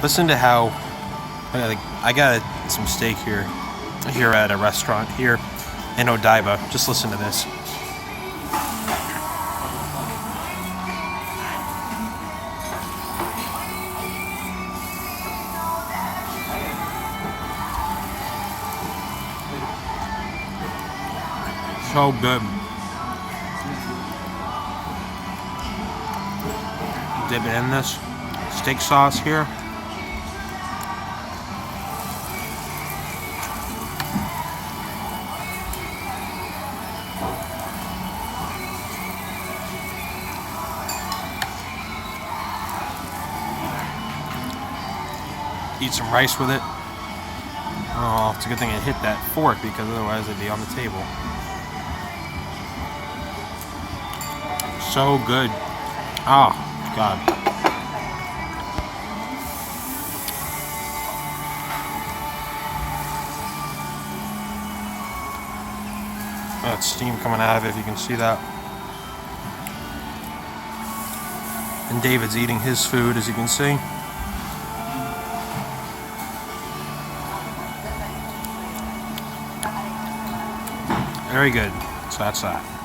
Listen to how I got some steak here at a restaurant here in Odaiba. Just listen to this. So good. Dip it in this steak sauce here. Eat some rice with it. Oh, it's a good thing I hit that fork because otherwise it'd be on the table. So good. Oh, God. That steam coming out of it, if you can see that. And David's eating his food, as you can see. Very good. So that's that.